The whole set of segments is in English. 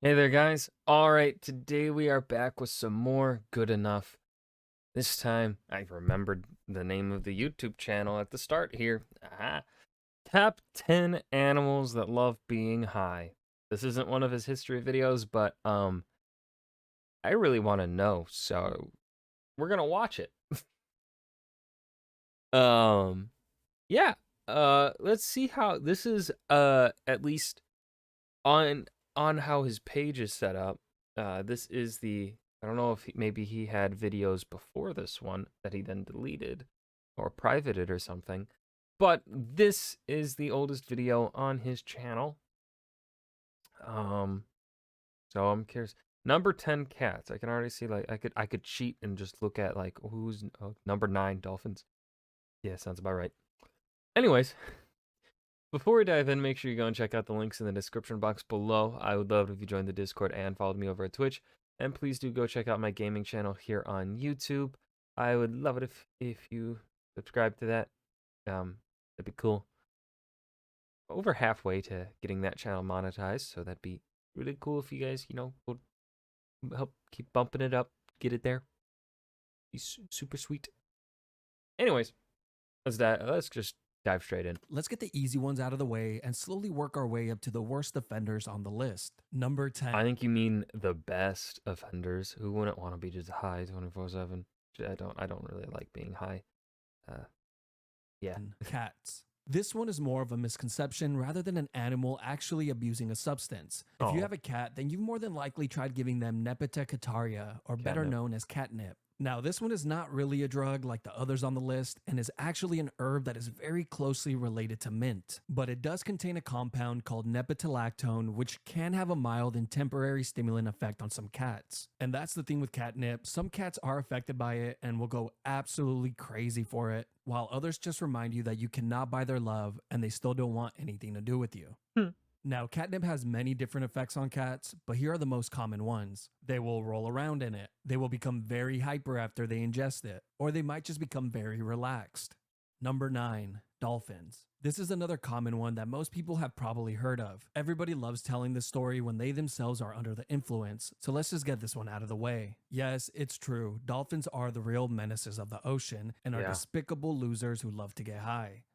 Hey there, guys. All right, today we are back with some more Good Enough. This time, I remembered the name of the YouTube channel at the start here. Top 10 animals that love being high. This isn't one of his history videos, but I really want to know, so we're gonna watch it. um, yeah. Let's see how this is. At least on how his page is set up. This is the I don't know if maybe he had videos before this one that he then deleted or privated or something. But this is the oldest video on his channel. Um, so I'm curious. Number 10 cats. I can already see like I could cheat and just look at like who's number 9 dolphins. Yeah, sounds about right. Anyways, before we dive in, make sure you go and check out the links in the description box below. I would love it if you joined the Discord and followed me over at Twitch. And please do go check out my gaming channel here on YouTube. I would love it if you subscribe to that. That'd be cool. Over halfway to getting that channel monetized, so that'd be really cool if you guys, would help keep bumping it up, get it there. Be super sweet. Anyways, let's just dive straight in. Let's get the easy ones out of the way and slowly work our way up to the worst offenders on the list. Number 10. I think you mean the best offenders. Who wouldn't want to be just high 24/7? I don't really like being high. Yeah. Cats. This one is more of a misconception rather than an animal actually abusing a substance. If you have a cat, then you've more than likely tried giving them Nepeta cataria, or better Catnip. known as catnip. Now, this one is not really a drug like the others on the list and is actually an herb that is very closely related to mint. But it does contain a compound called nepetalactone, which can have a mild and temporary stimulant effect on some cats. And that's the thing with catnip. Some cats are affected by it and will go absolutely crazy for it, while others just remind you that you cannot buy their love and they still don't want anything to do with you. Now, catnip has many different effects on cats, but here are the most common ones. They will roll around in it, they will become very hyper after they ingest it, or they might just become very relaxed. Number 9. Dolphins. This is another common one that most people have probably heard of. Everybody loves telling this story when they themselves are under the influence, so let's just get this one out of the way. Yes, it's true, dolphins are the real menaces of the ocean and are despicable losers who love to get high.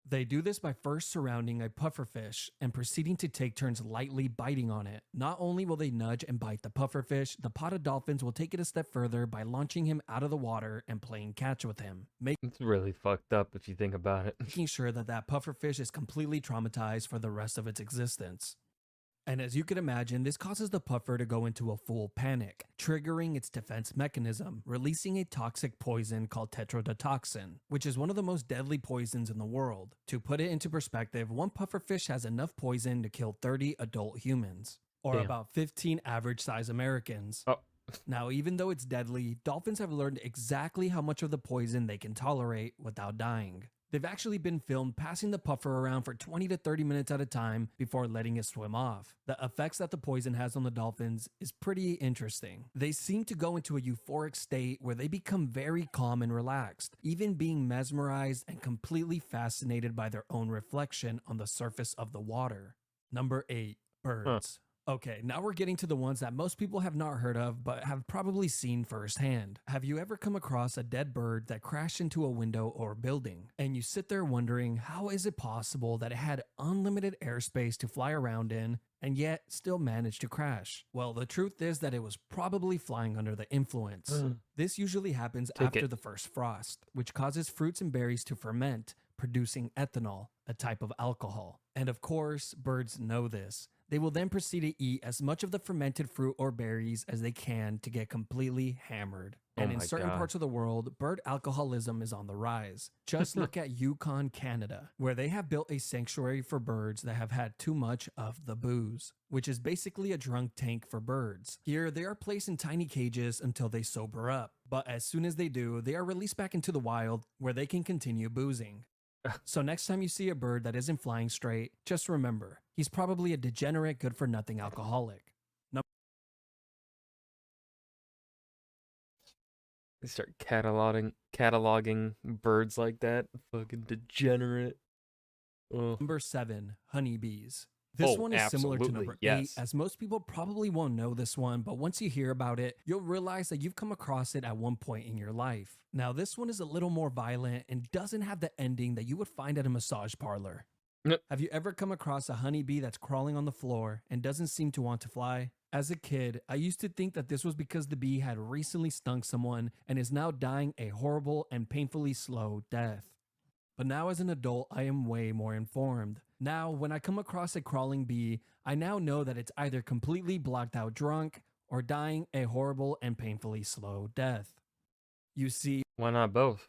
They do this by first surrounding a pufferfish and proceeding to take turns lightly biting on it. Not only will they nudge and bite the pufferfish, the pot of dolphins will take it a step further by launching him out of the water and playing catch with him, It's really fucked up if you think about it. making sure that pufferfish is completely traumatized for the rest of its existence. And as you can imagine, this causes the puffer to go into a full panic, triggering its defense mechanism, releasing a toxic poison called tetrodotoxin, which is one of the most deadly poisons in the world. To put it into perspective, one pufferfish has enough poison to kill 30 adult humans, or about 15 average-size Americans. Now, even though it's deadly, dolphins have learned exactly how much of the poison they can tolerate without dying. They've actually been filmed passing the puffer around for 20 to 30 minutes at a time before letting it swim off. The effects that the poison has on the dolphins is pretty interesting. They seem to go into a euphoric state where they become very calm and relaxed, even being mesmerized and completely fascinated by their own reflection on the surface of the water. Number 8. Birds. Okay, now we're getting to the ones that most people have not heard of but have probably seen firsthand. Have you ever come across a dead bird that crashed into a window or building? And you sit there wondering, how is it possible that it had unlimited airspace to fly around in and yet still managed to crash? Well, the truth is that it was probably flying under the influence. This usually happens after the first frost, which causes fruits and berries to ferment, producing ethanol, a type of alcohol. And of course, birds know this. They will then proceed to eat as much of the fermented fruit or berries as they can to get completely hammered. And in certain parts of the world, bird alcoholism is on the rise. Just look at Yukon, Canada, where they have built a sanctuary for birds that have had too much of the booze, which is basically a drunk tank for birds. Here, they are placed in tiny cages until they sober up. But as soon as they do, they are released back into the wild where they can continue boozing. So next time you see a bird that isn't flying straight, just remember, he's probably a degenerate good-for-nothing alcoholic. They start cataloging birds like that. Fucking degenerate. Number 7. Honeybees. This Oh, one is similar to absolutely. number 8, Yes. as most people probably won't know this one, but once you hear about it, you'll realize that you've come across it at one point in your life. Now, this one is a little more violent and doesn't have the ending that you would find at a massage parlor. N- Have you ever come across a honeybee that's crawling on the floor and doesn't seem to want to fly? As a kid, I used to think that this was because the bee had recently stung someone and is now dying a horrible and painfully slow death. But now, as an adult, I am way more informed. Now, when I come across a crawling bee, I now know that it's either completely blocked out drunk or dying a horrible and painfully slow death. You see, Why not both?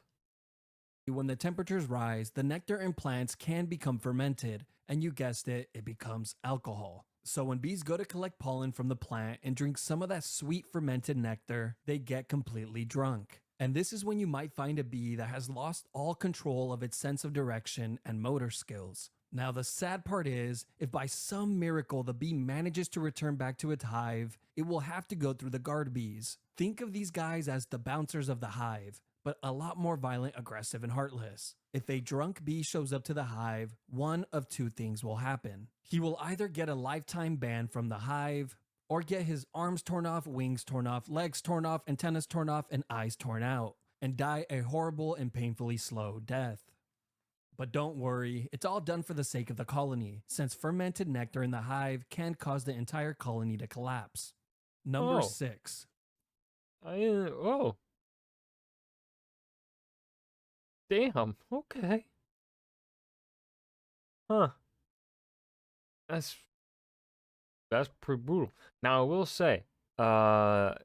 when the temperatures rise, the nectar in plants can become fermented, and you guessed it, it becomes alcohol. So when bees go to collect pollen from the plant and drink some of that sweet fermented nectar, they get completely drunk. And this is when you might find a bee that has lost all control of its sense of direction and motor skills. Now, the sad part is, if by some miracle the bee manages to return back to its hive, it will have to go through the guard bees. Think of these guys as the bouncers of the hive, but a lot more violent, aggressive, and heartless. If a drunk bee shows up to the hive, one of two things will happen. He will either get a lifetime ban from the hive, or get his arms torn off, wings torn off, legs torn off, antennas torn off, and eyes torn out, and die a horrible and painfully slow death. But don't worry, it's all done for the sake of the colony, since fermented nectar in the hive can cause the entire colony to collapse. Number Oh, 6. oh, damn. Okay. Huh. That's that's pretty brutal. Now I will say, uh,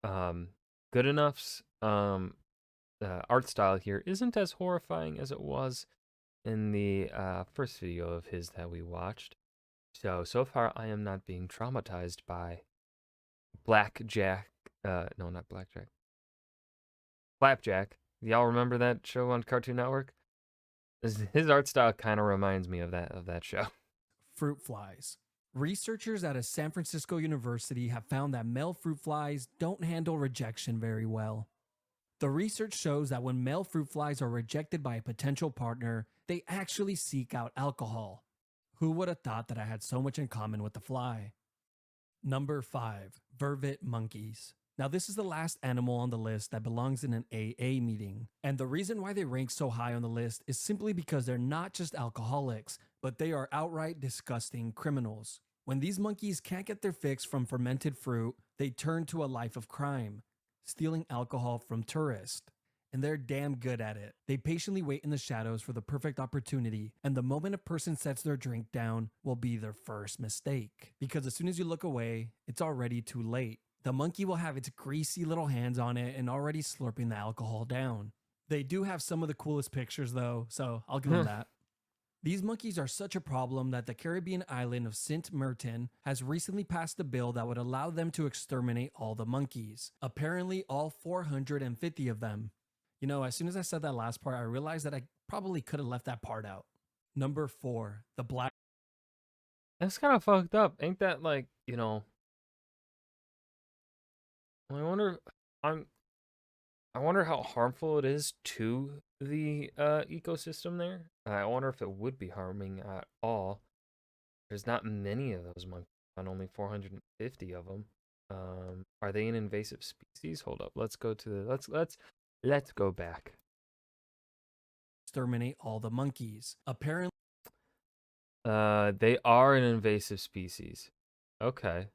Good Enough's art style here isn't as horrifying as it was in the first video of his that we watched. So far I am not being traumatized by Blackjack. No, not Blackjack. Flapjack. Y'all remember that show on Cartoon Network? His art style kind of reminds me of that show. Fruit flies. Researchers at a San Francisco university have found that male fruit flies don't handle rejection very well. The research shows that when male fruit flies are rejected by a potential partner, they actually seek out alcohol. Who would have thought that I had so much in common with the fly? Number 5. Vervet monkeys. Now, this is the last animal on the list that belongs in an AA meeting. And the reason why they rank so high on the list is simply because they're not just alcoholics, but they are outright disgusting criminals. When these monkeys can't get their fix from fermented fruit, they turn to a life of crime, stealing alcohol from tourists. And they're damn good at it. They patiently wait in the shadows for the perfect opportunity, and the moment a person sets their drink down will be their first mistake. Because as soon as you look away, it's already too late. The monkey will have its greasy little hands on it and already slurping the alcohol down. They do have some of the coolest pictures though, so I'll give them that. These monkeys are such a problem that the Caribbean island of Saint Martin has recently passed a bill that would allow them to exterminate all the monkeys. Apparently all 450 of them. You know, as soon as I said that last part, I realized that I probably could have left that part out. Number 4, the black. That's kind of fucked up. Ain't that like, I wonder I'm I wonder how harmful it is to the ecosystem there. I wonder if it would be harming at all. There's not many of those monkeys, on only 450 of them. Are they an invasive species? Hold up. Let's go to the let's go back. Exterminate all the monkeys. Apparently They are an invasive species. Okay.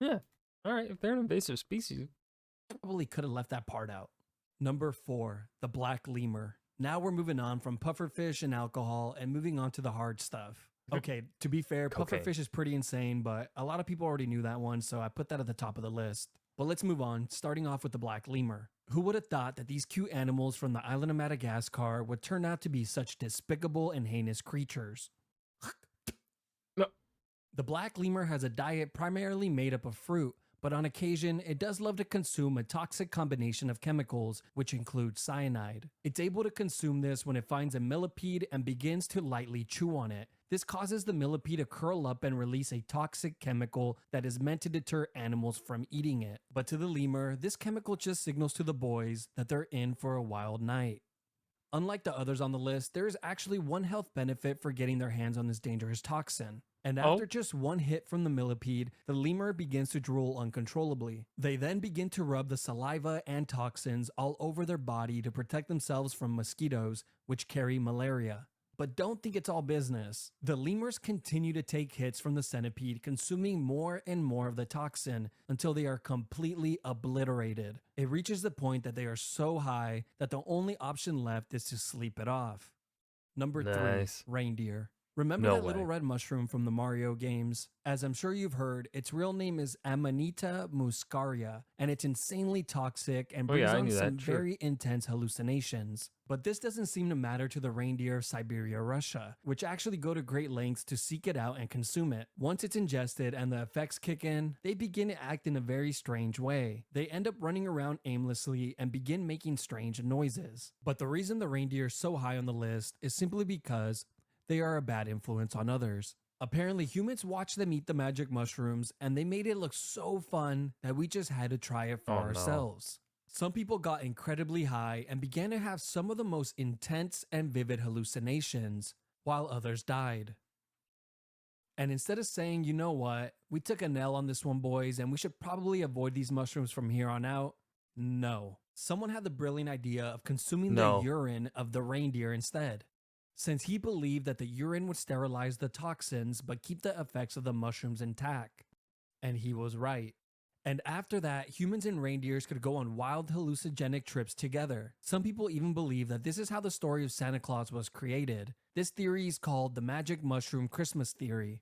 Yeah. All right. If they're an invasive species, probably could have left that part out. Number 4, the black lemur. Now we're moving on from pufferfish and alcohol and moving on to the hard stuff. Okay, to be fair, Cocaine. pufferfish is pretty insane, but a lot of people already knew that one, so I put that at the top of the list. But let's move on, starting off with the black lemur. Who would have thought that these cute animals from the island of Madagascar would turn out to be such despicable and heinous creatures? No. The black lemur has a diet primarily made up of fruit, but on occasion, it does love to consume a toxic combination of chemicals, which include cyanide. It's able to consume this when it finds a millipede and begins to lightly chew on it. This causes the millipede to curl up and release a toxic chemical that is meant to deter animals from eating it. But to the lemur, this chemical just signals to the boys that they're in for a wild night. Unlike the others on the list, there is actually one health benefit for getting their hands on this dangerous toxin. And after Oh, just one hit from the millipede, the lemur begins to drool uncontrollably. They then begin to rub the saliva and toxins all over their body to protect themselves from mosquitoes, which carry malaria. But don't think it's all business. The lemurs continue to take hits from the centipede, consuming more and more of the toxin until they are completely obliterated. It reaches the point that they are so high that the only option left is to sleep it off. Number 3, nice. reindeer. Remember No that little way. red mushroom from the Mario games? As I'm sure you've heard, its real name is Amanita muscaria, and it's insanely toxic and Oh, yeah, brings I on knew some that. Sure. very intense hallucinations. But this doesn't seem to matter to the reindeer of Siberia, Russia, which actually go to great lengths to seek it out and consume it. Once it's ingested and the effects kick in, they begin to act in a very strange way. They end up running around aimlessly and begin making strange noises. But the reason the reindeer is so high on the list is simply because they are a bad influence on others. Apparently, humans watched them eat the magic mushrooms and they made it look so fun that we just had to try it for Oh no. ourselves. Some people got incredibly high and began to have some of the most intense and vivid hallucinations, while others died. And instead of saying, you know what, we took a L on this one, boys, and we should probably avoid these mushrooms from here on out, no. Someone had the brilliant idea of consuming the No. urine of the reindeer instead, since he believed that the urine would sterilize the toxins but keep the effects of the mushrooms intact. And he was right. And after that, humans and reindeers could go on wild hallucinogenic trips together. Some people even believe that this is how the story of Santa Claus was created. This theory is called the magic mushroom Christmas theory.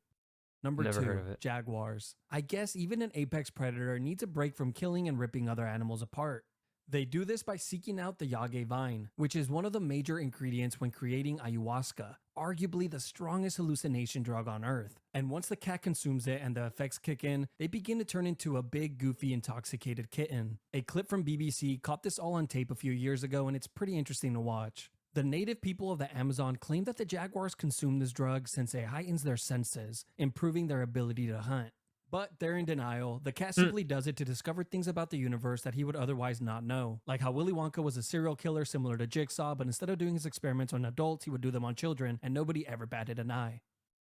Number Never heard 2, of it. jaguars. I guess even an apex predator needs a break from killing and ripping other animals apart. They do this by seeking out the yage vine, which is one of the major ingredients when creating ayahuasca, arguably the strongest hallucination drug on earth. And once the cat consumes it and the effects kick in, they begin to turn into a big, goofy, intoxicated kitten. A clip from BBC caught this all on tape a few years ago, and it's pretty interesting to watch. The native people of the Amazon claim that the jaguars consume this drug since it heightens their senses, improving their ability to hunt. But they're in denial. The cat Hmm. simply does it to discover things about the universe that he would otherwise not know. Like how Willy Wonka was a serial killer similar to Jigsaw, but instead of doing his experiments on adults, he would do them on children, and nobody ever batted an eye.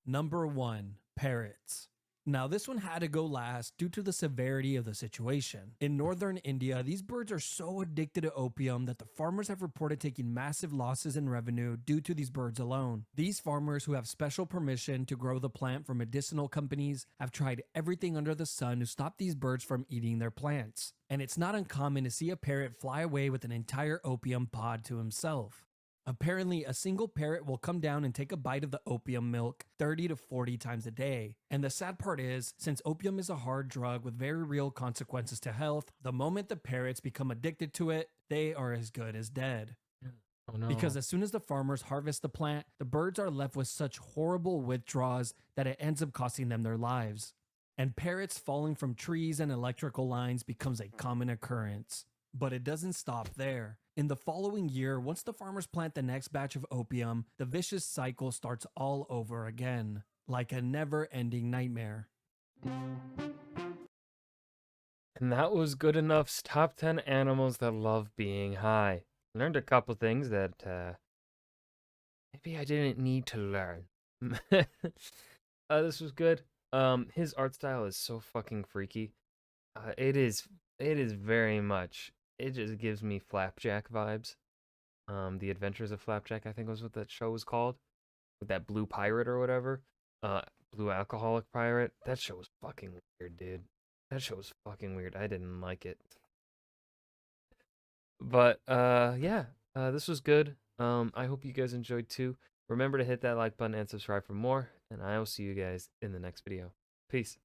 Number 1, parrots. Now, this one had to go last due to the severity of the situation. In northern India, these birds are so addicted to opium that the farmers have reported taking massive losses in revenue due to these birds alone. These farmers, who have special permission to grow the plant for medicinal companies, have tried everything under the sun to stop these birds from eating their plants. And it's not uncommon to see a parrot fly away with an entire opium pod to himself. Apparently, a single parrot will come down and take a bite of the opium milk 30 to 40 times a day. And the sad part is, since opium is a hard drug with very real consequences to health, the moment the parrots become addicted to it, they are as good as dead. Oh no. Because as soon as the farmers harvest the plant, the birds are left with such horrible withdrawals that it ends up costing them their lives. And parrots falling from trees and electrical lines becomes a common occurrence. But it doesn't stop there. In the following year, once the farmers plant the next batch of opium, the vicious cycle starts all over again, like a never-ending nightmare. And that was Good Enough's top 10 animals that love being high. Learned a couple things that maybe I didn't need to learn. This was good. His art style is so fucking freaky. It is very much. It just gives me Flapjack vibes. The Adventures of Flapjack, I think was what that show was called, with that blue pirate or whatever. Uh, Blue alcoholic pirate. That show was fucking weird, dude. That show was fucking weird. I didn't like it. But yeah, this was good. I hope you guys enjoyed too. Remember to hit that like button and subscribe for more, and I will see you guys in the next video. Peace.